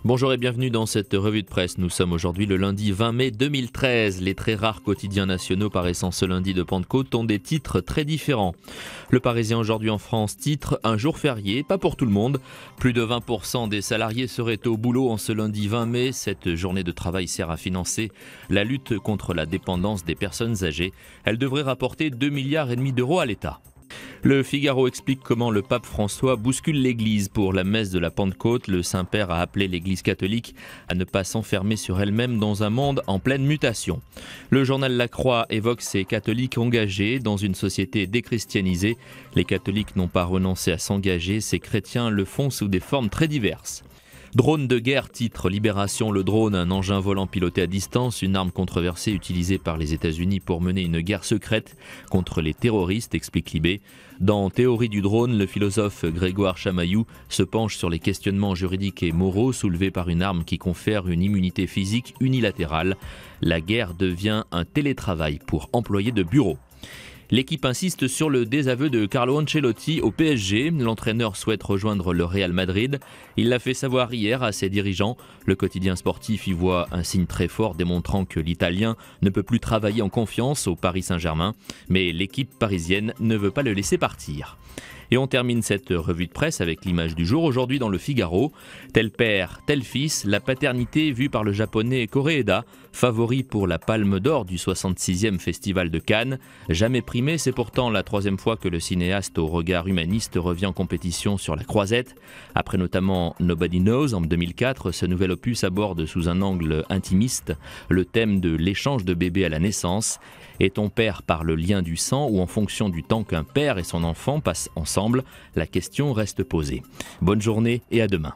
Bonjour et bienvenue dans cette revue de presse. Nous sommes aujourd'hui le lundi 20 mai 2013. Les très rares quotidiens nationaux paraissant ce lundi de Pentecôte ont des titres très différents. Le Parisien aujourd'hui en France titre « Un jour férié, pas pour tout le monde ». Plus de 20% des salariés seraient au boulot en ce lundi 20 mai. Cette journée de travail sert à financer la lutte contre la dépendance des personnes âgées. Elle devrait rapporter 2,5 milliards d'euros à l'État. Le Figaro explique comment le pape François bouscule l'Église. Pour la messe de la Pentecôte, le Saint-Père a appelé l'Église catholique à ne pas s'enfermer sur elle-même dans un monde en pleine mutation. Le journal La Croix évoque ces catholiques engagés dans une société déchristianisée. Les catholiques n'ont pas renoncé à s'engager, ces chrétiens le font sous des formes très diverses. Drone de guerre, titre Libération. Le drone, un engin volant piloté à distance, une arme controversée utilisée par les États-Unis pour mener une guerre secrète contre les terroristes, explique Libé. Dans Théorie du drone, le philosophe Grégoire Chamaillou se penche sur les questionnements juridiques et moraux soulevés par une arme qui confère une immunité physique unilatérale. La guerre devient un télétravail pour employés de bureau. L'équipe insiste sur le désaveu de Carlo Ancelotti au PSG. L'entraîneur souhaite rejoindre le Real Madrid. Il l'a fait savoir hier à ses dirigeants. Le quotidien sportif y voit un signe très fort démontrant que l'Italien ne peut plus travailler en confiance au Paris Saint-Germain. Mais l'équipe parisienne ne veut pas le laisser partir. Et on termine cette revue de presse avec l'image du jour. Aujourd'hui dans le Figaro, tel père, tel fils, la paternité vue par le japonais Koreeda, favori pour la Palme d'Or du 66e Festival de Cannes. Jamais primé, c'est pourtant la troisième fois que le cinéaste au regard humaniste revient en compétition sur la croisette. Après notamment Nobody Knows en 2004, ce nouvel opus aborde sous un angle intimiste le thème de l'échange de bébés à la naissance. Est-on père par le lien du sang ou en fonction du temps qu'un père et son enfant passent ensemble? La question reste posée. Bonne journée et à demain.